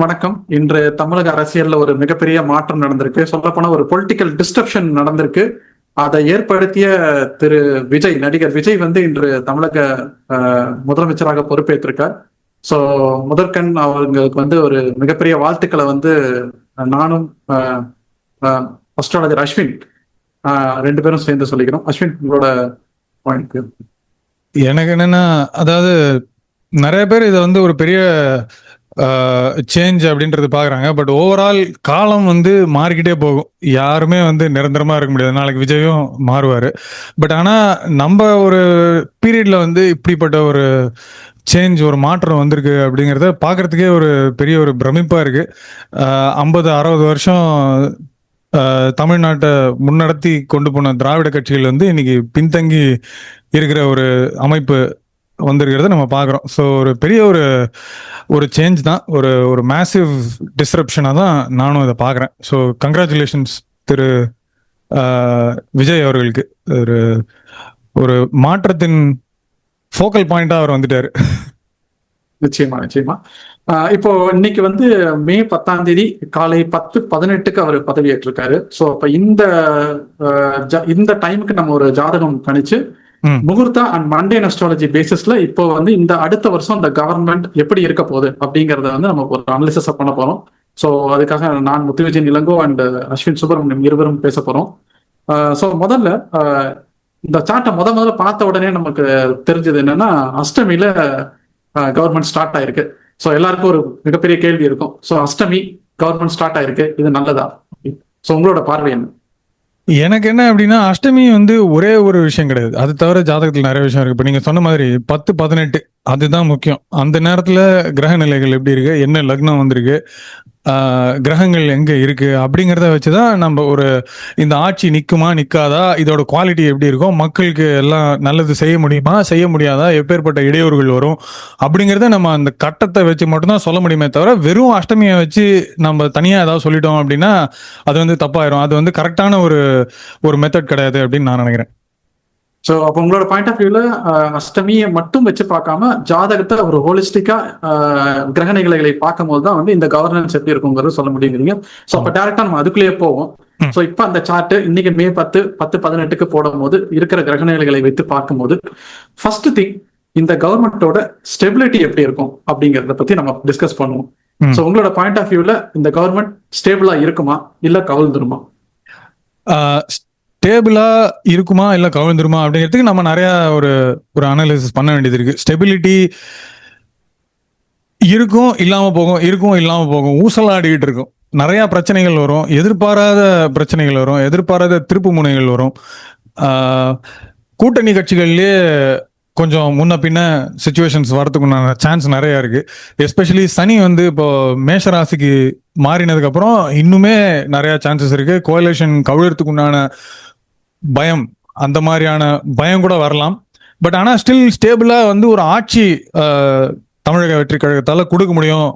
வணக்கம். இன்று தமிழக அரசியல்ல ஒரு மிகப்பெரிய மாற்றம் நடந்திருக்கு. சொல்லப்போனா ஒரு பொலிட்டிக்கல் டிஸ்டர்ப்ஷன் நடந்திருக்கு. அதை ஏற்படுத்திய திரு விஜய், நடிகர் விஜய் இன்று தமிழக முதலமைச்சராக பொறுப்பேற்றிருக்கார். ஸோ முதற்கண் அவங்களுக்கு ஒரு மிகப்பெரிய வாழ்த்துக்களை நானும் அஸ்ட்ராலஜர் அஸ்வின் ரெண்டு பேரும் சேர்ந்து சொல்லிக்கிறோம். அஸ்வின், உங்களோட பாயிண்ட். எனக்கு என்னன்னா, அதாவது நிறைய பேர் இதை ஒரு பெரிய சேஞ்ச் அப்படின்றது பாக்குறாங்க. பட் ஓவரால் காலம் மாறிக்கிட்டே போகும். யாருமே நிரந்தரமா இருக்க முடியாது. நாளைக்கு விஜயும் மாறுவாரு. பட் ஆனா நம்ம ஒரு பீரியட்ல இப்படிப்பட்ட ஒரு சேஞ்ச், ஒரு மாற்றம் வந்திருக்கு அப்படிங்கிறத பாக்குறதுக்கே ஒரு பெரிய ஒரு பிரமிப்பா இருக்கு. 50-60 வருஷம் தமிழ்நாட்டை முன்னடத்தி கொண்டு போன திராவிட கட்சிகள் இன்னைக்கு பின்தங்கி இருக்கிற ஒரு அமைப்பு வந்திருக்கிறத நம்ம பார்க்குறோம். ஸோ ஒரு பெரிய ஒரு சேஞ்ச் தான், ஒரு மேசிவ் டிஸ்ரப்ஷனாக தான் நானும் இதை பார்க்குறேன். ஸோ கங்க்ராச்சுலேஷன்ஸ் திரு விஜய் அவர்களுக்கு. ஒரு ஒரு மாற்றத்தின் ஃபோக்கல் பாயிண்டாக அவர் வந்துட்டார். நிச்சயமா. இப்போ இன்னைக்கு மே 10ஆம் தேதி காலை 10:18 அவர் பதவியேற்றிருக்காரு. ஸோ அப்ப இந்த டைமுக்கு நம்ம ஒரு ஜாதகம் கணிச்சு முகூர்த்தா அண்ட் மண்டேன் அஸ்ட்ராலஜி பேசிஸ்ல இப்போ இந்த அடுத்த வருஷம் இந்த கவர்மெண்ட் எப்படி இருக்க போகுது அப்படிங்கறத நம்ம ஒரு அனாலிசிஸ் பண்ண போறோம். ஸோ அதுக்காக நான் முத்துவிஜயன் இளங்கோ அண்ட் அஸ்வின் சுப்பிரமணியம் இருவரும் பேச போறோம். ஸோ முதல்ல இந்த சார்ட்டை முதல்ல பார்த்த உடனே நமக்கு தெரிஞ்சது என்னன்னா, அஷ்டமியில கவர்மெண்ட் ஸ்டார்ட் ஆயிருக்கு. ஸோ எல்லாருக்கும் ஒரு மிகப்பெரிய கேள்வி இருக்கும். ஸோ அஷ்டமி கவர்மெண்ட் ஸ்டார்ட் ஆயிருக்கு, இது நல்லதா? ஸோ உங்களோட பார்வை என்ன? எனக்கு என்ன அப்படின்னா, அஷ்டமி ஒரே ஒரு விஷயம் கிடையாது. அது தவிர ஜாதகத்தில் நிறைய விஷயம் இருக்கு. இப்போ நீங்க சொன்ன மாதிரி 10-18 அதுதான் முக்கியம். அந்த நேரத்துல கிரக நிலைகள் எப்படி இருக்கு, என்ன லக்னம் வந்திருக்கு, கிரகங்கள் எங்க இருக்கு அப்படிங்கிறத வச்சுதான் நம்ம இந்த ஆட்சி நிக்குமா நிக்காதா, இதோட குவாலிட்டி எப்படி இருக்கும், மக்களுக்கு எல்லாம் நல்லது செய்ய முடியுமா செய்ய முடியாதா, எப்பேற்பட்ட இடையூறுகள் வரும் அப்படிங்கிறத நம்ம அந்த கட்டத்தை வச்சு மட்டும்தான் சொல்ல முடியுமே தவிர, வெறும் அஷ்டமியை வச்சு நம்ம தனியா ஏதாவது சொல்லிட்டோம் அப்படின்னா அது தப்பாயிரும். அது கரெக்டான ஒரு மெத்தட் கிடையாது அப்படின்னு நான் நினைக்கிறேன். ஸோ அப்போ உங்களோட பாயிண்ட் ஆஃப் வியூல அஷ்டமியை மட்டும் வச்சு பார்க்காம ஜாதகத்தை ஒரு ஹோலிஸ்டிக்கா கிரக நிலைகளை பார்க்கும் போது தான் இந்த கவர்னன்ஸ் எப்படி இருக்குங்கிறது சொல்ல முடியுங்கிறீங்க. ஸோ அப்போ டேரக்டா நம்ம அதுக்குள்ளேயே போவோம். ஸோ இப்போ அந்த சார்ட் இன்னைக்கு மே 10-18 போடும் போது இருக்கிற கிரக நிலைகளை வைத்து பார்க்கும்போது ஃபர்ஸ்ட் திங், இந்த கவர்மெண்டோட ஸ்டெபிலிட்டி எப்படி இருக்கும் அப்படிங்கிறத பத்தி நம்ம டிஸ்கஸ் பண்ணுவோம். ஸோ உங்களோட பாயிண்ட் ஆஃப் வியூல இந்த கவர்மெண்ட் ஸ்டேபிளா இருக்குமா இல்ல கவிழ்ந்துருமா? ஸ்டேபிளா இருக்குமா இல்ல கவிழ்ந்துருமா அப்படிங்கிறதுக்கு நம்ம நிறைய ஒரு அனாலிசிஸ் பண்ண வேண்டியது இருக்கு. ஸ்டெபிலிட்டி இருக்கும், இல்லாம போகும், இருக்கும் இல்லாம போகும், ஊசலாடிக்கிட்டு இருக்கும். நிறைய பிரச்சனைகள் வரும், எதிர்பாராத பிரச்சனைகள் வரும், எதிர்பாராத திருப்பு முனைகள் வரும். கூட்டணி கட்சிகள்லயே கொஞ்சம் முன்ன பின்ன சிச்சுவேஷன்ஸ் வரதுக்குண்டான சான்ஸ் நிறைய இருக்கு. எஸ்பெஷலி சனி இப்போ மேஷராசிக்கு மாறினதுக்கு அப்புறம் இன்னுமே நிறைய சான்சஸ் இருக்கு. கோயலேஷன் கவிழறதுக்குண்டான பயம், அந்த மாதிரியான பயம் கூட வரலாம். பட் ஆனா ஸ்டில் ஸ்டேபிளா ஒரு ஆட்சி தமிழக வெற்றி கழகத்தால கொடுக்க முடியும்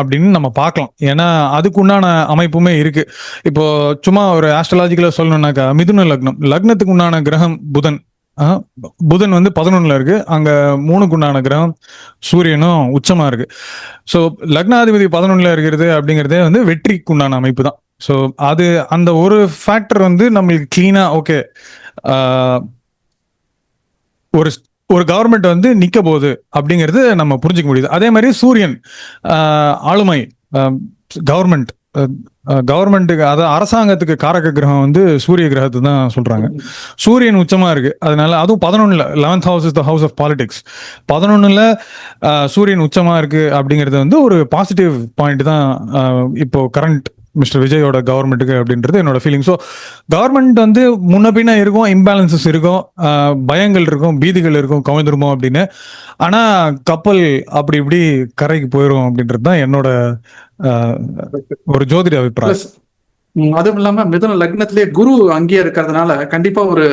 அப்படின்னு நம்ம பார்க்கலாம். ஏன்னா அதுக்குண்டான அமைப்புமே இருக்கு. இப்போ சும்மா ஒரு ஆஸ்ட்ராலஜிக்கலா சொல்லணும்னாக்கா, மிதுன லக்னத்துக்கு உண்டான கிரகம் புதன் 11 இருக்கு. அங்க 3க்கு உண்டான கிரகம் சூரியனும் உச்சமா இருக்கு. ஸோ லக்னாதிபதி 11 இருக்கிறது அப்படிங்கிறதே வெற்றிக்கு உண்டான அமைப்பு தான். ஸோ அது அந்த ஒரு ஃபேக்டர் நம்மளுக்கு கிளீனா ஓகே, ஒரு கவர்மெண்ட் நிக்க போகுது அப்படிங்கிறது நம்ம புரிஞ்சுக்க முடியுது. அதே மாதிரி சூரியன் ஆளுமை, கவர்மெண்ட்டுக்கு, அதாவது அரசாங்கத்துக்கு காரக கிரகம் சூரிய கிரகத்தை தான் சொல்றாங்க. சூரியன் உச்சமா இருக்கு. அதனால அதுவும் 11 11th house is the house of politics. 11 சூரியன் உச்சமா இருக்கு அப்படிங்கிறது ஒரு பாசிட்டிவ் பாயிண்ட் தான் இப்போ கரண்ட் மிஸ்டர் விஜயோட கவர்மெண்ட்டுக்கு அப்படின்றது என்னோட ஃபீலிங். ஸோ கவர்மெண்ட் முன்ன பின்ன இருக்கும், இம்பேலன்சஸ் இருக்கும், பயங்கள் இருக்கும், பீதிகள் இருக்கும், கவிழ்ந்துருமோ அப்படின்னு. ஆனா கப்பல் அப்படி இப்படி கரைக்கு போயிடும் அப்படின்றது தான் என்னோட ஒரு ஜோதிட அபிப்பிராயம். அதுவும் இல்லாம மிதுன லக்னத்திலேயே குரு அங்கேயே இருக்கிறதுனால கண்டிப்பா ஒரு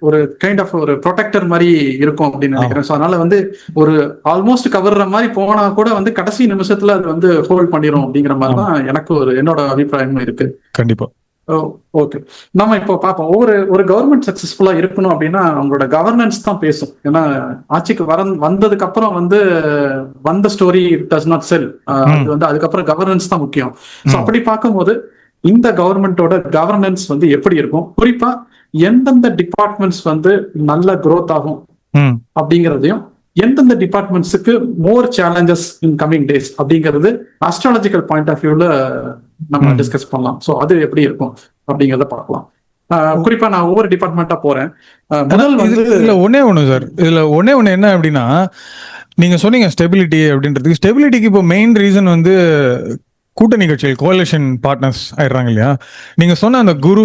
ஒரு கைண்ட் ஆஃப் ஒரு ப்ரொடெக்டர் மாதிரி இருக்கும் அப்படின்னு நினைக்கிறேன். ஸோ அதனால ஒரு ஆல்மோஸ்ட் கவர்ற மாதிரி போனா கூட கடைசி நிமிஷத்துல அது ஹோல்ட் பண்ணிரும் அப்படிங்கிற மாதிரி தான் எனக்கு என்னோட அபிப்பிராயமும் இருக்கு. கண்டிப்பா. ஓகே. நம்ம இப்போ பார்ப்போம். ஒரு கவர்மெண்ட் சக்சஸ்ஃபுல்லா இருக்கணும் அப்படின்னா அவங்களோட கவர்னன்ஸ் தான் பேசும். ஏன்னா ஆட்சிக்கு வந்ததுக்கு அப்புறம் வந்த ஸ்டோரி டஸ் நாட் செல். அது அதுக்கப்புறம் கவர்னன்ஸ் தான் முக்கியம். ஸோ அப்படி பார்க்கும்போது இந்த கவர்மெண்டோட கவர்னன்ஸ் எப்படி இருக்கும், குறிப்பா எந்தெந்த டிபார்ட்மெண்ட்ஸ் நல்ல growth ஆகும் அப்படிங்கிறதையும், எந்தெந்த டிபார்ட்மெண்ட்ஸுக்கு மோர் சேலஞ்சஸ் இன் கமிங் டேஸ் அப்படிங்கிறது அஸ்ட்ராலஜிக்கல் பாயிண்ட் ஆஃப் வியூல நம்ம டிஸ்கஸ் பண்ணலாம். ஸோ அது எப்படி இருக்கும் அப்படிங்கிறத பார்க்கலாம். குறிப்பா நான் ஒவ்வொரு டிபார்ட்மெண்டா போறேன். முதல் இதுல ஒண்ணு சார், இதுல ஒண்ணு என்ன அப்படின்னா, நீங்க சொன்னீங்க ஸ்டெபிலிட்டி அப்படின்றதுக்கு. ஸ்டெபிலிட்டிக்கு இப்போ மெயின் ரீசன் கூட்டணி கட்சிகள், கோலிஷன் பார்ட்னர்ஸ் ஆயிடுறாங்க இல்லையா. நீங்க சொன்ன அந்த குரு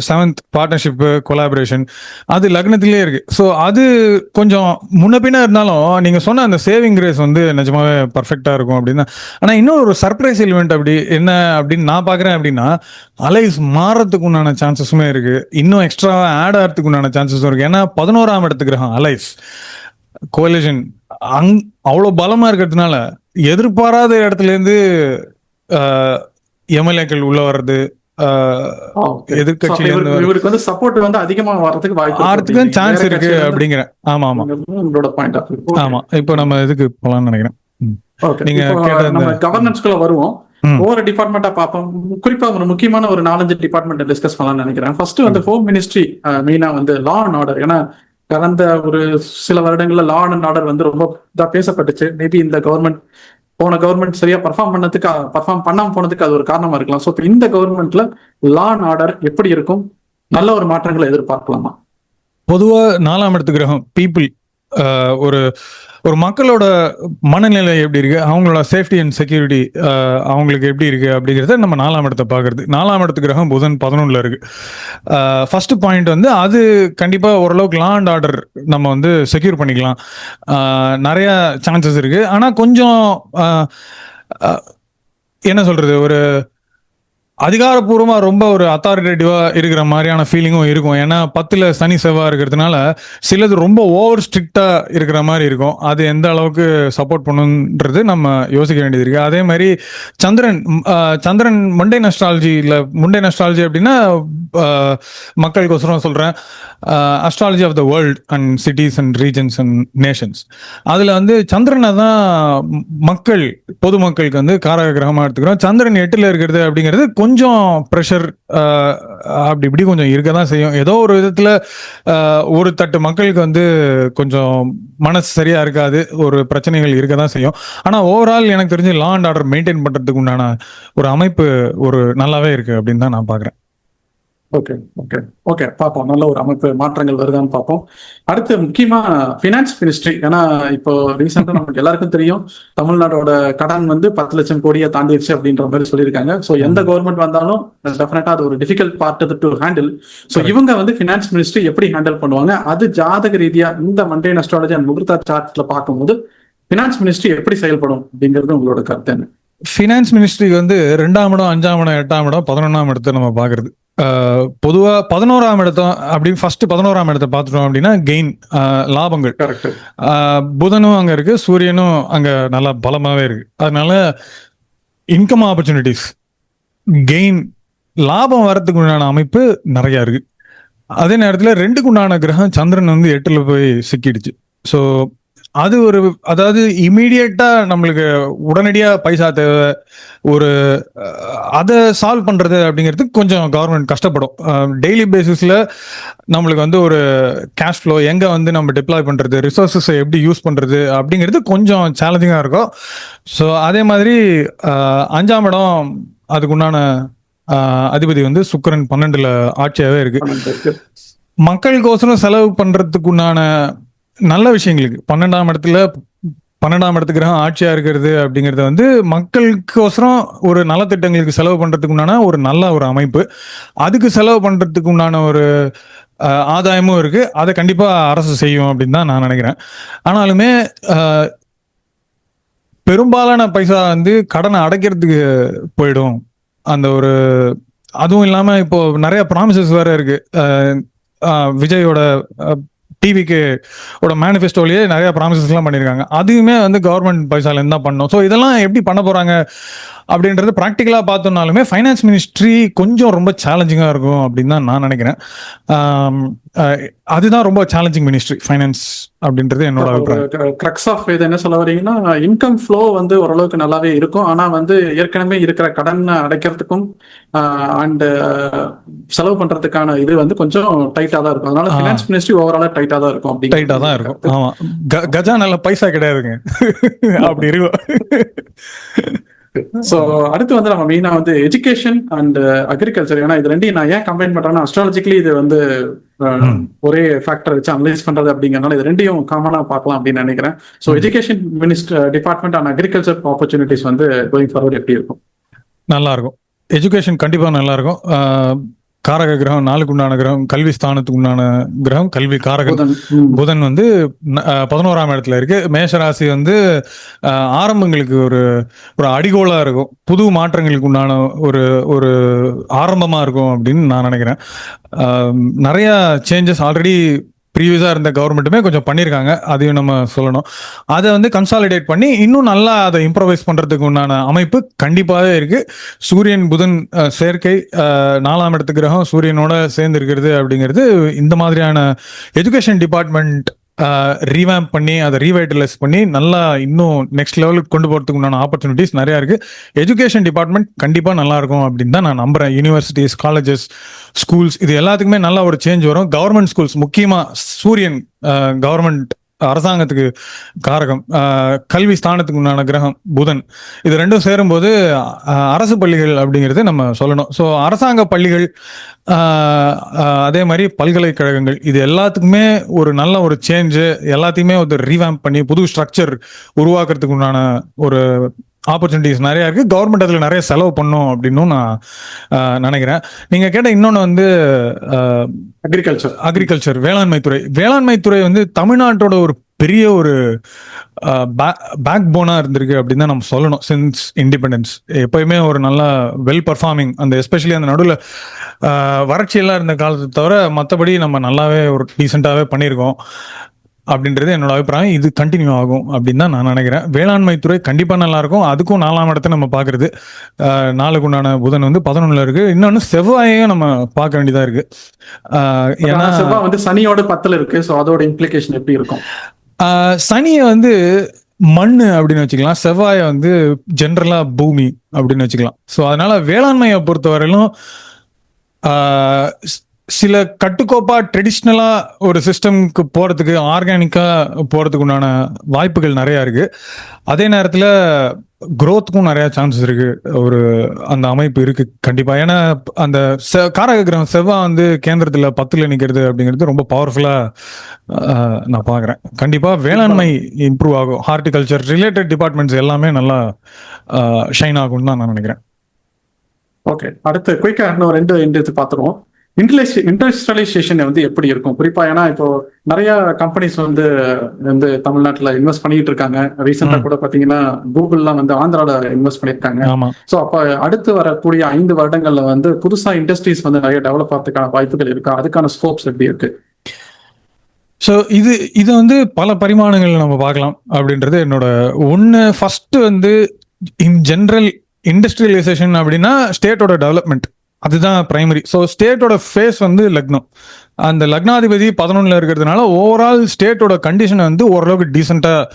7th பார்ட்னர்ஷிப் கொலாபரேஷன் அது லக்னத்திலே இருக்கு. ஸோ அது கொஞ்சம் முன்ன பின்ன இருந்தாலும் நீங்க சொன்ன அந்த சேவிங் கிரேஸ் நிஜமாவே பர்ஃபெக்டா இருக்கும் அப்படின்னா. ஆனா இன்னொரு சர்ப்ரைஸ் எலிமெண்ட் அப்படி என்ன அப்படின்னு நான் பாக்குறேன் அப்படின்னா, அலைஸ் மாறத்துக்கு உண்டான சான்சஸுமே இருக்கு, இன்னும் எக்ஸ்ட்ரா ஆட் ஆகிறதுக்கு உண்டான சான்சஸும் இருக்கு. ஏன்னா 11ஆம் இடத்து கிரகம் அலைஸ் கோலிஷன் அவ்வளவு பலமா இருக்கிறதுனால எதிர்பாராத இடத்துல இருந்து எம்எல்ஏக்கள் உள்ள வர்றது, எதிர்கட்சியில சப்போர்ட் அதிகமா வரதுக்கு வாய்ப்பு சான்ஸ் இருக்கு அப்படிங்கிறேன். ஆமா ஆமா உங்களோட பாயிண்ட் ஆஃப் வியூ. ஆமா, இப்போ நம்ம இதுக்கு போலாம்னு நினைக்கிறேன். நீங்க நம்ம கவர்னன்ஸ்குள்ள வருவோம். ஒவ்வொரு டிபார்ட்மெண்டா பார்ப்போம். குறிப்பா ஒரு முக்கியமான ஒரு 4-5 டிபார்ட்மெண்ட் டிஸ்கஸ் பண்ணலாம்னு நினைக்கிறேன். ஃபர்ஸ்ட் ஹோம் மினிஸ்ட்ரி, மெயினா லா அண்ட் ஆர்டர். ஏன்னா கடந்த ஒரு சில வருடங்கள்ல லா அண்ட் ஆர்டர் ரொம்ப இதா பேசப்பட்டுச்சு. மேபி இந்த போன கவர்மெண்ட் சரியா பர்ஃபார்ம் பண்ணாம போனதுக்கு அது ஒரு காரணமா இருக்கலாம். ஸோ இந்த கவர்மெண்ட்ல லா அண்ட் ஆர்டர் எப்படி இருக்கும், நல்ல ஒரு மாற்றங்களை எதிர்பார்க்கலாமா? பொதுவா 4ஆம் இடத்து கிரகம் பீப்புள், ஒரு மக்களோட மனநிலை எப்படி இருக்கு, அவங்களோட சேஃப்டி அண்ட் செக்யூரிட்டி அவங்களுக்கு எப்படி இருக்கு அப்படிங்கிறத நம்ம 4ஆம் இடத்தை பார்க்கறது. 4ஆம் இடத்து கிரகம் புதன் 11ல இருக்கு. ஃபர்ஸ்ட் பாயிண்ட் அது கண்டிப்பா ஓரளவுக்கு லா அண்ட் ஆர்டர் நம்ம செக்யூர் பண்ணிக்கலாம். நிறைய சான்சஸ் இருக்கு. ஆனா கொஞ்சம் என்ன சொல்றது, ஒரு அதிகாரப்பூர்வமா ரொம்ப ஒரு அத்தாரிட்டேட்டிவா இருக்கிற மாதிரியான ஃபீலிங்கும் இருக்கும். ஏன்னா 10ல சனி செவ்வாய் இருக்கிறதுனால சிலது ரொம்ப ஓவர் ஸ்ட்ரிக்டா இருக்கிற மாதிரி இருக்கும். அது எந்த அளவுக்கு சப்போர்ட் பண்ணுன்றது நம்ம யோசிக்க வேண்டியது இருக்கு. அதே மாதிரி சந்திரன் மண்டே அஸ்ட்ராலஜி அப்படின்னா மக்களுக்கோசரம் சொல்றேன், astrology of the world and cities and regions and nations. அதுல சந்திரனை தான் மக்கள், பொதுமக்களுக்கு காரக கிரகமா எடுத்துக்கிறோம். சந்திரன் 8ல இருக்கிறது அப்படிங்கிறது கொஞ்சம் ப்ரெஷர் அப்படி இப்படி கொஞ்சம் இருக்க தான் செய்யும். ஏதோ ஒரு விதத்துல ஒரு தட்டு மக்களுக்கு கொஞ்சம் மனசு சரியா இருக்காது, ஒரு பிரச்சனைகள் இருக்க தான் செய்யும். ஆனா ஓவரால் எனக்கு தெரிஞ்சு லா அண்ட் ஆர்டர் மெயின்டைன் பண்றதுக்கு உண்டான ஒரு அமைப்பு ஒரு நல்லாவே இருக்கு அப்படின்னு தான் நான் பாக்குறேன். ஓகே ஓகே ஓகே பார்ப்போம். நல்ல ஒரு அமைப்பு மாற்றங்கள் வருதான்னு பார்ப்போம். அடுத்து முக்கியமா ஃபினான்ஸ் மினிஸ்ட்ரி. ஏன்னா இப்போ ரீசெண்டா நமக்கு எல்லாருக்கும் தெரியும், தமிழ்நாடோட கடன் 10 லட்சம் கோடியை தாண்டிடுச்சு அப்படின்ற மாதிரி சொல்லியிருக்காங்க. ஸோ எந்த கவர்மெண்ட் வந்தாலும் டெஃபினட்டா அது ஒரு difficult part to handle. So இவங்க ஃபினான்ஸ் மினிஸ்ட்ரி எப்படி ஹேண்டில் பண்ணுவாங்க, அது ஜாதக ரீதியா இந்த மண்டே அஸ்ட்ராலஜி அண்ட் முகூர்த்தா சார்ட்ல பார்க்கும்போது ஃபினான்ஸ் மினிஸ்ட்ரி எப்படி செயல்படும் அப்படிங்கிறது உங்களோட கருத்து என்ன? ஃபினான்ஸ் மினிஸ்ட்ரிக்கு 2ஆம் இடம், 5ஆம் இடம், 8ஆம் இடம், 11ஆம் இடத்தை நம்ம பாக்குறது. பொதுவா 11ஆம் இடத்தை அப்படி ஃபர்ஸ்ட் 11ஆம் இடத்தை பார்த்துட்டோம் அப்படின்னா கெயின், லாபங்கள். புதனும் அங்க இருக்கு, சூரியனும் அங்க நல்லா பலமாவே இருக்கு. அதனால இன்கம் ஆப்பர்ச்சுனிட்டிஸ், கெயின், லாபம் வரதுக்கு உண்டான அமைப்பு நிறைய இருக்கு. அதே நேரத்தில் 2க்கு உண்டான கிரகம் சந்திரன் 8ல போய் சிக்கிடுச்சு. ஸோ அது அதாவது இமீடியட்டா நம்மளுக்கு உடனடியா பைசா தேவை, ஒரு அதை சால்வ் பண்றது அப்படிங்கிறதுக்கு கொஞ்சம் கவர்மெண்ட் கஷ்டப்படும். டெய்லி பேசிஸ்ல நம்மளுக்கு ஒரு கேஷ் ஃப்ளோ எங்க நம்ம டிப்ளாய் பண்றது, ரிசோர்ஸஸ் எப்படி யூஸ் பண்றது அப்படிங்கிறது கொஞ்சம் சேலஞ்சிங்கா இருக்கும். ஸோ அதே மாதிரி 5ஆம் இடம் அதுக்குண்டான அதிபதி சுக்கிரன் 12ல ஆட்சியாவே இருக்கு. மக்களுக்கோசரம் செலவு பண்றதுக்கு உண்டான நல்ல விஷயங்களுக்கு 12ஆம் இடத்து கிரகம் ஆட்சியா இருக்கிறது அப்படிங்கிறது மக்களுக்கோசரம் ஒரு நலத்திட்டங்களுக்கு செலவு பண்றதுக்கு உண்டான ஒரு நல்ல ஒரு அமைப்பு. அதுக்கு செலவு பண்றதுக்கு உண்டான ஒரு ஆதாயமும் இருக்கு. அதை கண்டிப்பா அரசு செய்யும் அப்படின்னு தான் நான் நினைக்கிறேன். ஆனாலுமே பெரும்பாலான பைசா கடனை அடைக்கிறதுக்கு போயிடும். அந்த ஒரு அதுவும் இல்லாம இப்போ நிறைய ப்ராமிசஸ் வேற இருக்கு. விஜயோட டிவிக்கு மேனிஃபெஸ்டோலயே நிறைய ப்ராமிசஸ் எல்லாம் பண்ணியிருக்காங்க. அதுவுமே கவர்மெண்ட் பைசால இருந்தா பண்ணோம். ஸோ இதெல்லாம் எப்படி பண்ண போறாங்க அப்படின்றது ப்ராக்டிக்கலா பார்த்தோம்னாலுமே ஃபைனான்ஸ் மினிஸ்ட்ரி கொஞ்சம் ரொம்ப சேலஞ்சிங்கா இருக்கும் அப்படின்னு தான் நான் நினைக்கிறேன். அதுதான் ரொம்ப சேலஞ்சிங் மினிஸ்ட்ரி ஃபைனான்ஸ் அப்படின்றது என்னோட அபிப்பிராயம். கிரக்ஸ் ஆஃப் இது என்ன சொல்ல வரீங்கன்னா, இன்கம் ஃப்ளோ வந்து ஓரளவுக்கு நல்லாவே இருக்கும். ஆனா வந்து ஏற்கனவே இருக்கிற கடன் அடைக்கிறதுக்கும் அண்ட் செலவு பண்றதுக்கான இது வந்து கொஞ்சம் டைட்டா தான் இருக்கும். அதனால ஃபைனான்ஸ் மினிஸ்ட்ரி ஓவராலா டைட்டா தான் இருக்கும். அப்படி டைட்டா தான் இருக்கும். ஆமா, கஜா நல்ல பைசா கிடையாதுங்க. அப்படி இருக்கும். ஸோ அடுத்து வந்து நம்ம மெயினா வந்து எஜுகேஷன் அண்ட் அக்ரிகல்ச்சர், ஏன்னா இது ரெண்டையும் நான் ஏன் கம்பைன் பண்றேன்னா, அஸ்ட்ராலஜிக்கலி இது வந்து ஒரே ஃபேக்டர் வச்சு அனலைஸ் பண்றது அப்படிங்கறதுனால இது ரெண்டையும் காமனா பார்க்கலாம் அப்படின்னு நினைக்கிறேன். So education department and agriculture opportunities வந்து கோயிங் ஃபார்வர்ட் எப்படி இருக்கும்? நல்லா இருக்கும். எஜுகேஷன் கண்டிப்பா நல்லா இருக்கும். காரக கிரகம் 4க்கு உண்டான கிரகம், கல்வி ஸ்தானத்துக்கு உண்டான கிரகம், கல்வி காரகன் புதன் வந்து 11ஆம் இடத்துல இருக்கு. மேஷராசி வந்து ஆரம்பங்களுக்கு ஒரு ஒரு அடிகோலா இருக்கும், புது மாற்றங்களுக்கு உண்டான ஒரு ஒரு ஆரம்பமா இருக்கும் அப்படின்னு நான் நினைக்கிறேன். நிறைய சேஞ்சஸ் ஆல்ரெடி ப்ரீவியஸா இருந்த கவர்மெண்ட்டுமே கொஞ்சம் பண்ணியிருக்காங்க, அதையும் நம்ம சொல்லணும். அதை வந்து கன்சாலிடேட் பண்ணி இன்னும் நல்லா அதை இம்ப்ரவைஸ் பண்றதுக்கு உண்டான அமைப்பு கண்டிப்பாகவே இருக்கு. சூரியன் புதன் சேர்க்கை, 4ஆம் இடத்து கிரகம் சூரியனோட சேர்ந்து இருக்கிறது அப்படிங்கிறது இந்த மாதிரியான எஜுகேஷன் டிபார்ட்மெண்ட் ரீவேம்ப் பண்ணி அதை ரீவைட்டலைஸ் பண்ணி நல்லா இன்னும் நெக்ஸ்ட் லெவலுக்கு கொண்டு போகிறதுக்கு உண்டான ஆப்பர்ச்சுனிட்டிஸ் நிறையா இருக்கு. எஜுகேஷன் டிபார்ட்மெண்ட் கண்டிப்பாக நல்லா இருக்கும் அப்படின்னு தான் நான் நம்புறேன். யூனிவர்சிட்டிஸ், காலேஜஸ், ஸ்கூல்ஸ் இது எல்லாத்துக்குமே நல்ல ஒரு சேஞ்ச் வரும். கவர்மெண்ட் ஸ்கூல்ஸ் முக்கியமாக சூரியன் கவர்மெண்ட் அரசாங்கத்துக்கு காரகம், கல்வி ஸ்தானத்துக்கு உண்டான கிரகம் புதன், இது ரெண்டும் சேரும்போது அரசு பள்ளிகள் அப்படிங்கிறது நம்ம சொல்லணும். ஸோ அரசாங்க பள்ளிகள் அதே மாதிரி பல்கலைக்கழகங்கள் இது எல்லாத்துக்குமே ஒரு நல்ல ஒரு சேஞ்சு, எல்லாத்தையுமே ஒரு ரீவேம்ப் பண்ணி புது ஸ்ட்ரக்சர் உருவாக்குறதுக்கு உண்டான ஒரு ஆப்பர்ச்சுனிட்டிஸ் நிறைய இருக்கு. கவர்மெண்ட் அதில் நிறைய செலவு பண்ணும் அப்படின்னும் நான் நினைக்கிறேன். நீங்க கேட்ட இன்னொன்று வந்து அக்ரிகல்ச்சர் வேளாண்மை துறை வந்து தமிழ்நாட்டோட ஒரு பெரிய ஒரு பேக் போனா இருந்திருக்கு அப்படின்னு தான் நம்ம சொல்லணும். சின்ஸ் இண்டிபெண்டன்ஸ் எப்பயுமே ஒரு நல்ல வெல் பர்ஃபார்மிங், அந்த எஸ்பெஷலி அந்த நடுவில் வறட்சியெல்லாம் இருந்த காலத்தை தவிர மற்றபடி நம்ம நல்லாவே ஒரு டீசெண்டாகவே பண்ணியிருக்கோம் அப்படின்றது என்னோட அபிப்பிராயம். இது கண்டினியூ ஆகும் அப்படின்னு தான் நான் நினைக்கிறேன். வேளாண்மை துறை கண்டிப்பா நல்லா இருக்கும். அதுக்கும் 4ஆம் இடத்தை நம்ம பாக்குறது, 4க்கு உண்டான புதன் வந்து 11ல இருக்கு. இன்னொன்னு செவ்வாயையும் நம்ம பார்க்க வேண்டியதா இருக்கு. ஏன்னா செவ்வாய் வந்து சனியோட 10ல இருக்கு. ஸோ அதோட இம்ப்ளிகேஷன் எப்படி இருக்கும்? சனியை வந்து மண்ணு அப்படின்னு வச்சுக்கலாம், செவ்வாயை வந்து ஜென்ரலா பூமி அப்படின்னு வச்சுக்கலாம். ஸோ அதனால வேளாண்மையை பொறுத்தவரையிலும் சில கட்டுக்கோப்பா ட்ரெடிஷ்னலா ஒரு சிஸ்டம்க்கு போறதுக்கு, ஆர்கானிக்கா போறதுக்கு உண்டான வாய்ப்புகள் நிறைய இருக்கு. அதே நேரத்தில் குரோத்துக்கும் நிறைய சான்சஸ் இருக்கு. ஒரு அந்த அமைப்பு இருக்கு கண்டிப்பா. ஏன்னா அந்த காரக கிரகம் செவ்வாய் வந்து கேந்திரத்துல 10ல நிக்கிறது அப்படிங்கிறது ரொம்ப பவர்ஃபுல்லா நான் பாக்குறேன். கண்டிப்பா வேளாண்மை இம்ப்ரூவ் ஆகும். ஹார்டிகல்ச்சர் ரிலேட்டட் டிபார்ட்மெண்ட்ஸ் எல்லாமே நல்லா ஷைன் ஆகும்னு தான் நான் நினைக்கிறேன். ஓகே, அடுத்து குயிக்கா இன்னும் 2 எடுத்து பார்த்துருவோம். இண்டஸ்ட்ரியலைசேஷன் வந்து எப்படி இருக்கும் குறிப்பா? ஏன்னா இப்போ நிறைய கம்பெனிஸ் வந்து தமிழ்நாட்டுல இன்வெஸ்ட் பண்ணிட்டு இருக்காங்க. ரீசெண்டா கூட பாத்தீங்கன்னா கூகுள்லாம் வந்து ஆந்திரால இன்வெஸ்ட் பண்ணிருக்காங்க. ஸோ அப்ப அடுத்து வரக்கூடிய 5 வருடங்கள்ல வந்து புதுசா இண்டஸ்ட்ரீஸ் வந்து நிறைய டெவலப் ஆகிறதுக்கான வாய்ப்புகள் இருக்கா? அதுக்கான ஸ்கோப்ஸ் எப்படி இருக்கு? ஸோ இது வந்து பல பரிமாணங்கள் நம்ம பார்க்கலாம் அப்படின்றது என்னோட ஒன்று. ஃபர்ஸ்ட் வந்து இன் ஜென்ரல் இண்டஸ்ட்ரியலைசேஷன் அப்படின்னா ஸ்டேட்டோட டெவலப்மெண்ட், அதுதான் பிரைமரி. ஸோ ஸ்டேட்டோட ஃபேஸ் வந்து லக்னம், அந்த லக்னாதிபதி 11ல இருக்கிறதுனால ஓவரால் ஸ்டேட்டோட கண்டிஷன் வந்து ஓரளவுக்கு டீசெண்டாக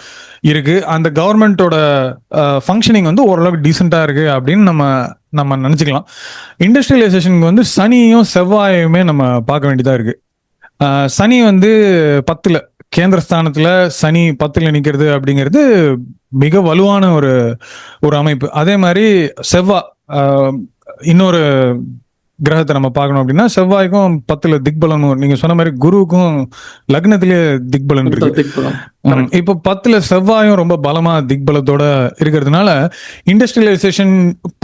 இருக்கு. அந்த கவர்மெண்டோட ஃபங்க்ஷனிங் வந்து ஓரளவுக்கு டீசெண்டாக இருக்கு அப்படின்னு நம்ம நினச்சிக்கலாம். இண்டஸ்ட்ரியலைசேஷனுக்கு வந்து சனியும் செவ்வாயுமே நம்ம பார்க்க வேண்டியதாக இருக்கு. சனி வந்து 10ல கேந்திரஸ்தானத்துல சனி 10ல நிக்கிறது அப்படிங்கிறது மிக வலுவான ஒரு அமைப்பு. அதே மாதிரி செவ்வாய் இன்னொரு கிரகத்தை நம்ம பார்க்கணும் அப்படின்னா செவ்வாய்க்கும் 10ல திக்பலன், நீங்க சொன்ன மாதிரி குருவுக்கும் லக்னத்திலேயே திக்பலன் இருக்கு. இப்போ 10ல செவ்வாயும் ரொம்ப பலமா திக்பலத்தோட இருக்கிறதுனால இண்டஸ்ட்ரியலைசேஷன்,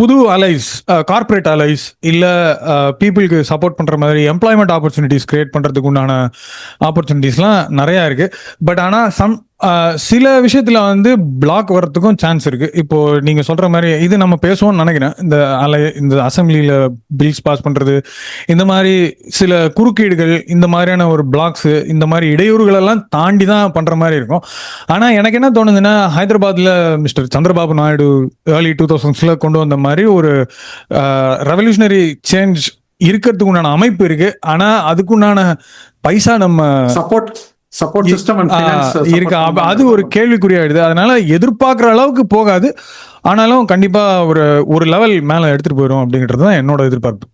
புது அலைஸ், கார்பரேட் அலைஸ் இல்ல பீப்புளுக்கு சப்போர்ட் பண்ற மாதிரி எம்ப்ளாய்மெண்ட் ஆப்பர்ச்சுனிட்டிஸ் கிரியேட் பண்றதுக்கு உண்டான ஆப்பர்ச்சுனிட்டிஸ்லாம் நிறைய இருக்கு. பட் ஆனா சில விஷயத்துல வந்து பிளாக் வர்றதுக்கும் சான்ஸ் இருக்கு. இப்போ நீங்க சொல்ற மாதிரி இது நம்ம பேசுவோம்னு நினைக்கிறேன். இந்த அசம்பிளியில பில்ஸ் பாஸ் பண்றது, இந்த மாதிரி சில குறுக்கீடுகள், இந்த மாதிரியான ஒரு பிளாக்ஸ், இந்த மாதிரி இடையூறுகள் எல்லாம் தாண்டி தான் பண்ற மாதிரி இருக்கும். இருக்கும். ஆனா எனக்கு என்ன தோணுதுன்னா, ஹைதராபாத்ல mister Chandrababu Naidu early 2000s கொண்டு வந்த மாதிரி ஒரு ரெவல்யூஷனரி சேஞ்ச் இருக்கிறதுக்கு உண்டான அமைப்பு இருக்கு. ஆனா அதுக்குண்டான பைசா நம்ம சப்போர்ட் சிஸ்டம் இருக்கு, அது ஒரு கேள்விக்குறியாயிடுது. அதனால எதிர்பார்க்குற அளவுக்கு போகாது, ஆனாலும் கண்டிப்பா ஒரு லெவல் மேல எடுத்துட்டு போயிடும் அப்படிங்கிறது தான் என்னோட எதிர்பார்ப்பு.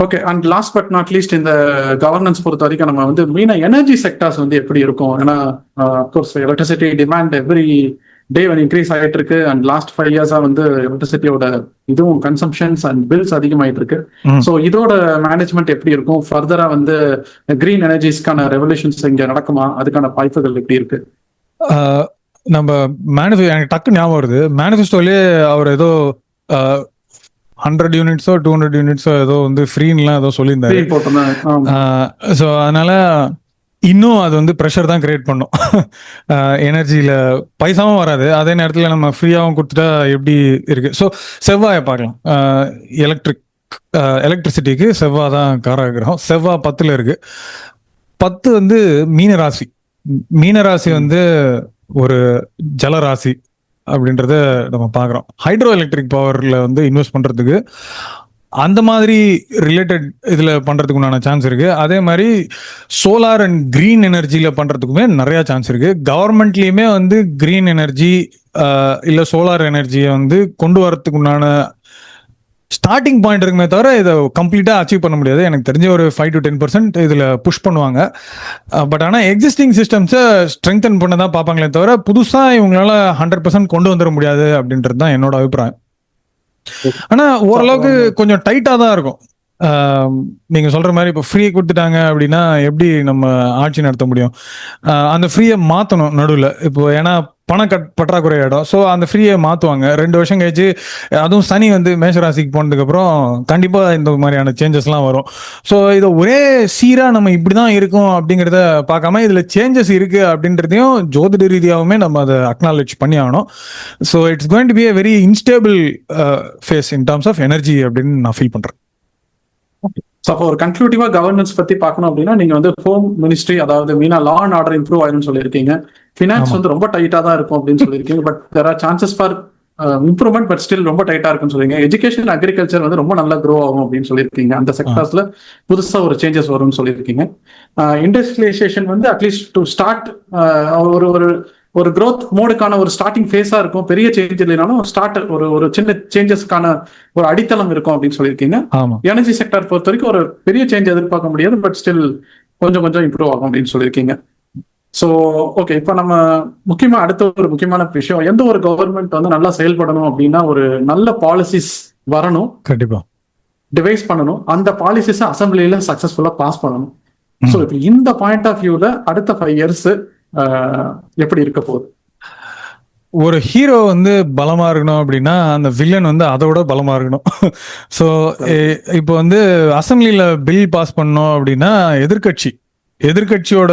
Okay and last but not least, இந்த கவர்னன்ஸ் பொறுத்த வரைக்கும் நம்ம வந்து மெயினா எனர்ஜி செக்டார்ஸ் வந்து எப்படி இருக்கும்? ஏன்னா of course electricity demand every day வந்து இன்க்ரீஸ் ஆகிட்டு இருக்கு. அண்ட் லாஸ்ட் 5 years வந்து எலக்ட்ரிசிட்டியோட இதுவும் கன்சம்ஷன்ஸ் அண்ட் பில்ஸ் அதிகமாயிட்டு இருக்கு. ஸோ இதோட மேனேஜ்மெண்ட் எப்படி இருக்கும்? ஃபர்தரா வந்து கிரீன் எனர்ஜிஸ்க்கான ரெவல்யூஷன்ஸ் இங்க நடக்குமா? அதுக்கான வாய்ப்புகள் எப்படி இருக்கு? நம்ம எனக்கு டக்கு ஞாபகம் வருது, மேனிஃபெஸ்டோலயே அவர் ஏதோ 100 யூனிட்ஸோ 200 யூனிட்ஸோ ஏதோ வந்து ஃப்ரீன்லாம் ஏதோ சொல்லியிருந்தாரு. ஸோ அதனால இன்னும் அது வந்து ப்ரெஷர் தான் கிரியேட் பண்ணும். எனர்ஜியில் பைசாவும் வராது, அதே நேரத்தில் நம்ம ஃப்ரீயாகவும் கொடுத்துட்டா எப்படி இருக்கு? ஸோ செவ்வாயை பார்க்கலாம். எலக்ட்ரிசிட்டிக்கு செவ்வாய் தான் காரகிரகம். செவ்வாய் 10ல் இருக்கு. 10 வந்து மீனராசி. மீனராசி வந்து ஒரு ஜலராசி அப்படின்றத நம்ம பார்க்குறோம். ஹைட்ரோ எலக்ட்ரிக் பவர்ல வந்து இன்வெஸ்ட் பண்றதுக்கு அந்த மாதிரி ரிலேட்டட் இதுல பண்றதுக்கு உண்டான சான்ஸ் இருக்கு. அதே மாதிரி சோலார் அண்ட் கிரீன் எனர்ஜியில பண்றதுக்குமே நிறைய சான்ஸ் இருக்கு. கவர்மெண்ட்லயுமே வந்து கிரீன் எனர்ஜி இல்ல சோலார் எனர்ஜியை வந்து கொண்டு வரதுக்கு உண்டான ஸ்டார்டிங் பாயிண்ட் இருக்குமே தவிர இதை கம்ப்ளீட்டா அச்சீவ் பண்ண முடியாது. எனக்கு தெரிஞ்ச ஒரு 5 to 10% இதுல புஷ் பண்ணுவாங்க. பட் ஆனால் எக்ஸிஸ்டிங் சிஸ்டம்ஸை ஸ்ட்ரெங்தன் பண்ண தான் பார்ப்பாங்களே தவிர புதுசா இவங்களால 100% கொண்டு வந்துட முடியாது அப்படின்றது தான் என்னோட அபிப்பிராயம். ஆனா ஓரளவுக்கு கொஞ்சம் டைட்டா தான் இருக்கும். நீங்க சொல்ற மாதிரி இப்போ ஃப்ரீ கொடுத்துட்டாங்க அப்படின்னா எப்படி நம்ம ஆட்சி நடத்த முடியும்? அந்த ஃப்ரீயை மாற்றணும் நடுவில். இப்போ ஏன்னா பற்றாக்குறை ஆகிடும். ஸோ அந்த ஃப்ரீயை மாற்றுவாங்க 2 வருஷம் கழிச்சு. அதுவும் சனி வந்து மேஷராசிக்கு போனதுக்கப்புறம் கண்டிப்பாக இந்த மாதிரியான சேஞ்சஸ்லாம் வரும். ஸோ இதை ஒரே சீராக நம்ம இப்படி தான் இருக்கும் அப்படிங்கிறத பார்க்காம இதில் சேஞ்சஸ் இருக்குது அப்படின்றதையும் ஜோதிட ரீதியாகவுமே நம்ம அதை அக்னாலேஜ் பண்ணி ஆகணும். So it's going to be a very unstable phase in terms of energy அப்படின்னு நான் ஃபீல் பண்ணுறேன். ஸோ அப்போ ஒரு கன்க்ளூட்டிவா கவர்னன்ஸ் பத்தி பார்க்கணும் அப்படின்னா நீங்க வந்து ஹோம் மினிஸ்ட்ரி, அதாவது மீனா லா அண்ட் ஆர்டர் இம்ப்ரூவ் ஆயிரும்னு சொல்லியிருக்கீங்க. ஃபினான்ஸ் வந்து ரொம்ப டைட்டா தான் இருக்கும் அப்படின்னு சொல்லியிருக்கீங்க. But there are chances for improvement, but still ரொம்ப டைட்டா இருக்குன்னு சொல்றீங்க. எஜுகேஷன் அக்ரிகல்ச்சர் வந்து ரொம்ப நல்லா க்ரோ ஆகும் அப்படின்னு சொல்லியிருக்கீங்க. அந்த செக்டர்ஸ்ல புதுசா ஒரு சேஞ்சஸ் வரும்னு சொல்லியிருக்கீங்க. இண்டஸ்ட்ரியலைசேஷன் வந்து அட்லீஸ்ட் டு ஸ்டார்ட் ஒரு growth மோடுக்கான ஒரு ஸ்டார்டிங் ஃபேஸா இருக்கும். பெரிய சேஞ்ச் இல்லைனாலும் ஒரு சின்ன சேஞ்சஸ்க்கான ஒரு அடித்தளம் இருக்கும் அப்படின்னு சொல்லியிருக்கீங்க. எனர்ஜி செக்டர் பொறுத்த வரைக்கும் ஒரு பெரிய சேஞ்ச் எதிர்பார்க்க முடியாது, பட் ஸ்டில் கொஞ்சம் இம்ப்ரூவ் ஆகும் அப்படின்னு சொல்லியிருக்கீங்க. ஸோ ஓகே, இப்போ நம்ம அடுத்த ஒரு முக்கியமான விஷயம், எந்த ஒரு கவர்மெண்ட் வந்து நல்லா செயல்படணும் அப்படின்னா ஒரு நல்ல பாலிசிஸ் வரணும், கண்டிப்பா டிவைஸ் பண்ணணும், அந்த பாலிசிஸை அசம்பிளியில சக்சஸ்ஃபுல்லா பாஸ் பண்ணணும். ஸோ இப்போ இந்த பாயிண்ட் ஆஃப் வியூல அடுத்த 5 years எப்படி இருக்க போகுது? ஒரு ஹீரோ வந்து பலமா இருக்கணும் அப்படின்னா அந்த வில்லன் வந்து அதோட பலமா இருக்கணும். ஸோ இப்போ வந்து அசம்பிளியில பில் பாஸ் பண்ணோம் அப்படின்னா எதிர்கட்சியோட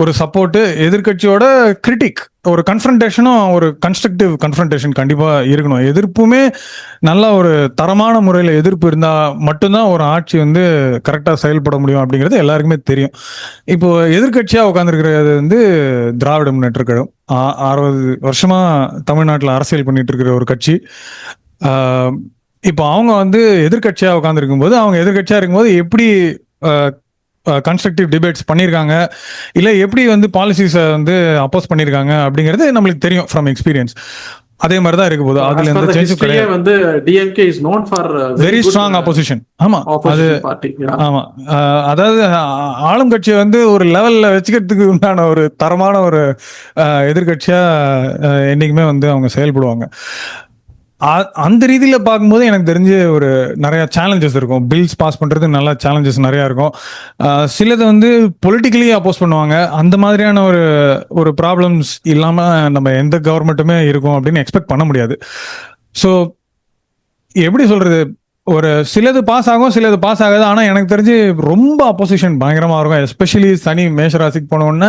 ஒரு சப்போர்ட், எதிர்கட்சியோட கிரிட்டிக், ஒரு கன்ஃபரன்டேஷனும், ஒரு கன்ஸ்ட்ரக்டிவ் கன்ஃபரன்டேஷன் கண்டிப்பா இருக்கணும். எதிர்ப்புமே நல்ல ஒரு தரமான முறையில் எதிர்ப்பு இருந்தா மட்டும்தான் ஒரு ஆட்சி வந்து கரெக்டா செயல்பட முடியும் அப்படிங்கிறது எல்லாருக்குமே தெரியும். இப்போ எதிர்கட்சியா உட்காந்துருக்கிறது வந்து திராவிட முன்னேற்ற கழகம். 60 வருஷமா தமிழ்நாட்டில் அரசியல் பண்ணிட்டு இருக்கிற ஒரு கட்சி. இப்போ அவங்க வந்து எதிர்கட்சியா உட்காந்துருக்கும் போது, அவங்க எதிர்கட்சியா இருக்கும்போது எப்படி கன்ஸ்ட்ரக்டிவ் டிபேட்ஸ் பண்ணியிருக்காங்க, இல்லை எப்படி வந்து பாலிசிஸை வந்து அப்போஸ் பண்ணியிருக்காங்க அப்படிங்கிறது நம்மளுக்கு தெரியும் ஃப்ரம் எக்ஸ்பீரியன்ஸ். அதே மாதிரி தான் இருக்க போகுது. அதுல எந்த சேஞ்சும் கிடையாது. வந்து DMK is known for very strong opposition. ஆமா, அது ஆமா, அதாவது ஆளும் கட்சியை வந்து ஒரு லெவல்ல வச்சுக்கிறதுக்கு உண்டான ஒரு தரமான ஒரு எதிர்கட்சியா என்னைக்குமே வந்து அவங்க செயல்படுவாங்க. அந்த ரீதியில பார்க்கும்போது எனக்கு தெரிஞ்சு ஒரு நிறைய சேலஞ்சஸ் இருக்கும். பில்ஸ் பாஸ் பண்றது நல்ல சேலஞ்சஸ் நிறைய இருக்கும். சிலது வந்து பொலிட்டிக்கலி அப்போஸ் பண்ணுவாங்க. அந்த மாதிரியான ஒரு ப்ராப்ளம்ஸ் இல்லாம நம்ம எந்த கவர்மெண்ட்டுமே இருக்கும் அப்படின்னு எக்ஸ்பெக்ட் பண்ண முடியாது. ஸோ எப்படி சொல்றது, ஒரு சிலது பாஸ் ஆகும், சிலது பாஸ் ஆகாது. ஆனா எனக்கு தெரிஞ்சு ரொம்ப அப்போசிஷன் பயங்கரமா இருக்கும். எஸ்பெஷலி சனி மேஷராசிக்கு போன உடனே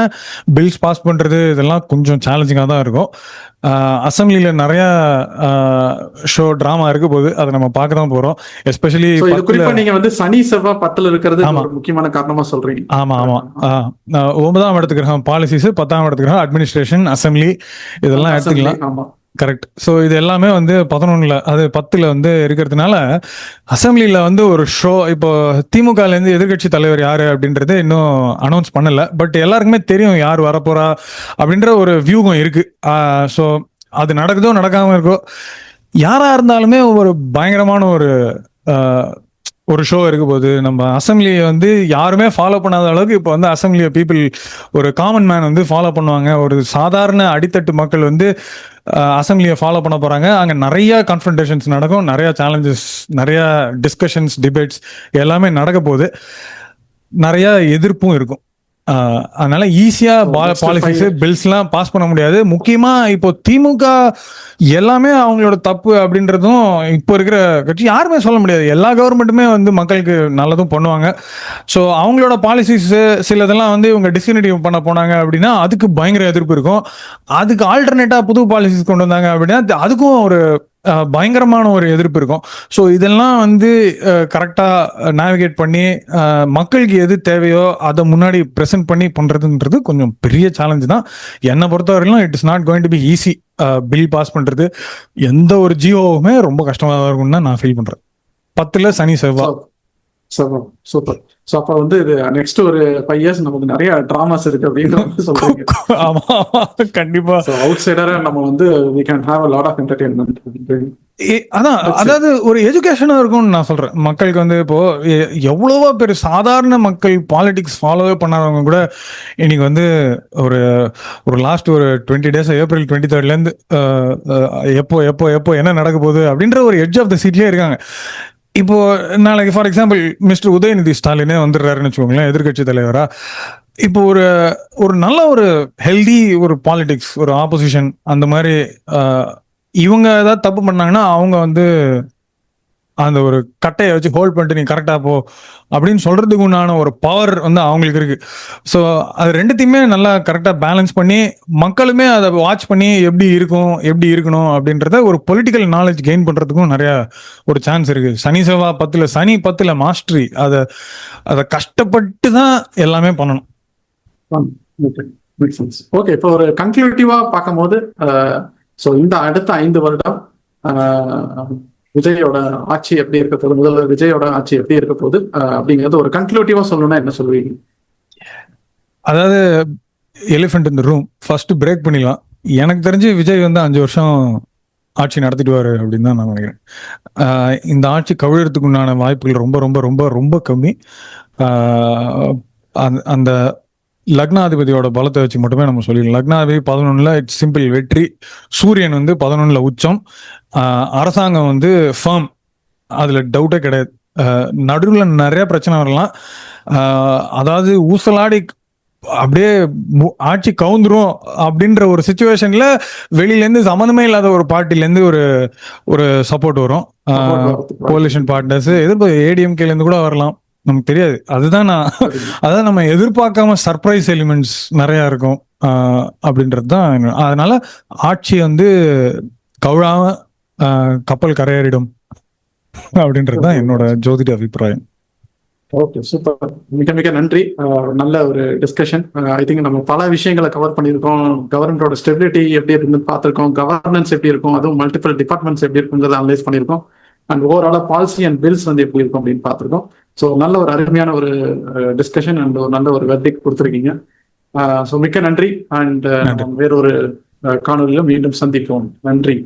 பில்ஸ் பாஸ் பண்றது இதெல்லாம் கொஞ்சம் சேலஞ்சிங்கா தான் இருக்கும். அசம்பிளில நிறைய ஷோ டிராமா இருக்க போது அதை நம்ம பார்க்க தான் போறோம். எஸ்பெஷலி குறிப்பா நீங்க வந்து சனி செவ்வாய் 10ல இருக்கிறது ஒரு முக்கியமான காரணமா சொல்றீங்க. ஆமா ஆமா. 9ஆம் இடத்துக்கு கிரகம் பாலிசிஸ், 10ஆம் இடத்துக்கு கிரகம் அட்மினிஸ்ட்ரேஷன், அசம்பிளி இதெல்லாம் எடுத்துக்கலாம். கரெக்ட். ஸோ இது எல்லாமே வந்து 11ல அது 10ல வந்து இருக்கிறதுனால அசம்பிளில வந்து ஒரு ஷோ. இப்போ திமுகல இருந்து எதிர்கட்சி தலைவர் யாரு அப்படின்றது இன்னும் அனௌன்ஸ் பண்ணல. பட் எல்லாருக்குமே தெரியும் யார் வரப்போறா அப்படின்ற ஒரு வியூகம் இருக்கு. ஸோ அது நடக்குதோ நடக்காம இருக்கோ, யாரா இருந்தாலுமே ஒரு பயங்கரமான ஒரு ஷோ இருக்க போது. நம்ம அசம்பிளியை வந்து யாருமே ஃபாலோ பண்ணாத அளவுக்கு இப்போ வந்து அசம்பிளியை பீப்புள் ஒரு காமன் மேன் வந்து ஃபாலோ பண்ணுவாங்க. ஒரு சாதாரண அடித்தட்டு மக்கள் வந்து அசம்பிளியை ஃபாலோ பண்ண போறாங்க. அங்கே நிறைய கான்ஃபரன்டேஷன்ஸ் நடக்கும், நிறைய சேலஞ்சஸ், நிறைய டிஸ்கஷன்ஸ், டிபேட்ஸ் எல்லாமே நடக்க போகுது. நிறைய எதிர்ப்பும் இருக்கும். அதனால ஈஸியா பாலிசிஸ் பில்ஸ் எல்லாம் பாஸ் பண்ண முடியாது. முக்கியமா இப்போ திமுக எல்லாமே அவங்களோட தப்பு அப்படின்றதும் இப்போ இருக்கிற கட்சி யாருமே சொல்ல முடியாது. எல்லா கவர்மெண்ட்டுமே வந்து மக்களுக்கு நல்லதும் பண்ணுவாங்க. ஸோ அவங்களோட பாலிசிஸ் சிலதெல்லாம் வந்து இவங்க டிஸ்கண்டினியூ பண்ண போனாங்க அப்படின்னா அதுக்கு பயங்கர எதிர்ப்பு இருக்கும். அதுக்கு ஆல்டர்னேட்டா புது பாலிசிஸ் கொண்டு வந்தாங்க அப்படின்னா அதுக்கும் ஒரு பயங்கரமான ஒரு எதிர்ப்பு இருக்கும். ஸோ இதெல்லாம் வந்து கரெக்டாக நேவிகேட் பண்ணி மக்களுக்கு எது தேவையோ அதை முன்னாடி ப்ரெசென்ட் பண்ணி பண்ணுறதுன்றது கொஞ்சம் பெரிய சேலஞ்சு தான். என்னை பொறுத்தவரையிலும் it is not going to be easy. Bill pass பண்ணுறது எந்த ஒரு ஜியோவுமே ரொம்ப கஷ்டமாக தான் இருக்கும்னு தான் நான் ஃபீல் பண்ணுறேன். 10ல் சனி செவ்வாய். சூப்பர். சோ அப்ப வந்து இது நெக்ஸ்ட் ஒரு 5 இயர்ஸ் நமக்கு நிறைய டிராமாஸ் இருக்கு அப்படின்னு சொல்றீங்க. ஆமா கண்டிப்பா. அவுட் சைடரா நம்ம வந்து we can have a lot of entertainment. அதான், அதாவது ஒரு எஜுகேஷனா இருக்கும்னு நான் சொல்றேன். மக்களுக்கு வந்து இப்போ எவ்வளவோ பேர் சாதாரண மக்கள் பாலிடிக்ஸ் ஃபாலோவே பண்ணாதவங்க கூட இன்னைக்கு வந்து ஒரு லாஸ்ட் ஒரு 20 days ஏப்ரல் 23rd இருந்து எப்போ எப்போ எப்போ என்ன நடக்க போகுது அப்படின்ற ஒரு எட்ஜ் ஆஃப் த சீட்லயே இருக்காங்க. இப்போ நாளைக்கு ஃபார் எக்ஸாம்பிள் மிஸ்டர் உதயநிதி ஸ்டாலினே வந்துடுறாருன்னு வச்சுக்கோங்களேன் எதிர்கட்சி தலைவரா. இப்போ ஒரு நல்ல ஒரு ஹெல்தி ஒரு பாலிடிக்ஸ், ஒரு ஆப்போசிஷன் அந்த மாதிரி இவங்க ஏதாவது தப்பு பண்ணாங்கன்னா அவங்க வந்து அந்த ஒரு கட்டையை வச்சு ஹோல்ட் பண்ணிட்டு நீ கரெக்டா போ அப்படின்னு சொல்றதுக்கு உண்டான ஒரு பவர் வந்து அவங்களுக்கு இருக்கு. ஸோ அது ரெண்டுத்தையுமே நல்லா கரெக்டாக பேலன்ஸ் பண்ணி மக்களுமே அதை வாட்ச் பண்ணி எப்படி இருக்கணும் அப்படின்றத ஒரு பொலிட்டிக்கல் நாலேஜ் கெயின் பண்றதுக்கும் நிறைய ஒரு சான்ஸ் இருக்கு. சனி செவ்வாய் 10ல் மாஸ்டரி, அதை கஷ்டப்பட்டு தான் எல்லாமே பண்ணணும். ஓகே, இப்போ ஒரு கன்க்ளூட்டிவா பார்க்கும்போது இந்த அடுத்த 5 வருடம் விஜயோட ஆட்சி எப்படி இருக்க போகுது, முதல்வர் விஜயோட ஆட்சி எப்படி இருக்க போகுது அப்படிங்கிறது ஒரு கன்க்ளூட்டிவா சொல்லணும்னா என்ன சொல்லுவீங்க? அதாவது எலிஃபென்ட் இந்த ரூம் ஃபர்ஸ்ட் பிரேக் பண்ணிடலாம். எனக்கு தெரிஞ்சு விஜய் வந்து 5 வருஷம் ஆட்சி நடத்திடுவாரு அப்படின்னு தான் நான் நினைக்கிறேன். இந்த ஆட்சி கவிழறதுக்கு உண்டான வாய்ப்புகள் ரொம்ப ரொம்ப ரொம்ப ரொம்ப கம்மி. அந்த லக்னாதிபதியோட பலத்தை வச்சு மட்டுமே நம்ம சொல்லிடலாம். லக்னாதிபதி 11ல் இட்ஸ் சிம்பிள் வெற்றி. சூரியன் வந்து 11ல் உச்சம். அரசாங்கம் வந்து ஃபர்ம், அதுல டவுட்டே கிடையாது. நடுவில் நிறைய பிரச்சனை வரலாம். அதாவது ஊசலாடி அப்படியே ஆட்சி கவுந்துரும் அப்படின்ற ஒரு சிச்சுவேஷன்ல வெளியிலேருந்து சம்மந்தமே இல்லாத ஒரு பார்ட்டிலேருந்து ஒரு சப்போர்ட் வரும். கோலிஷன் பார்ட்னர்ஸ் எதிர்ப்பு ஏடிஎம்கேல இருந்து கூட வரலாம், நமக்கு தெரியாது. அதுதான் நம்ம எதிர்பார்க்காம சர்ப்ரைஸ் எலிமெண்ட்ஸ் நிறைய இருக்கும் அப்படின்றது தான். அதனால ஆட்சி வந்து கவுழாம கப்பல் கரையேறிடும் அப்படின்றது தான் என்னோட ஜோதிட அபிப்பிராயம். Okay, super. மிக நன்றி. நல்ல ஒரு டிஸ்கஷன். ஐ திங்க் நம்ம பல விஷயங்களை கவர் பண்ணியிருக்கோம். கவர்மெண்டோட ஸ்டெபிலிட்டி எப்படி இருக்குன்னு பார்த்துருக்கோம், கவர்னன்ஸ் எப்படி இருக்கும், அதுவும் மல்டிபிள் டிபார்ட்மெண்ட்ஸ் எப்படி இருக்குங்கிறத அனலைஸ் பண்ணியிருக்கோம், அண்ட் ஓவராலா பாலிசி அண்ட் பில்ஸ் வந்து எப்படி இருக்கும் அப்படின்னு பார்த்துருக்கோம். ஸோ நல்ல ஒரு அருமையான ஒரு டிஸ்கஷன் அண்ட் ஒரு நல்ல ஒரு வெர்டிக்ட் கொடுத்துருக்கீங்க. ஸோ மிக்க நன்றி. அண்ட் வேறொரு காணொலியிலும் மீண்டும் சந்திப்போம். நன்றி.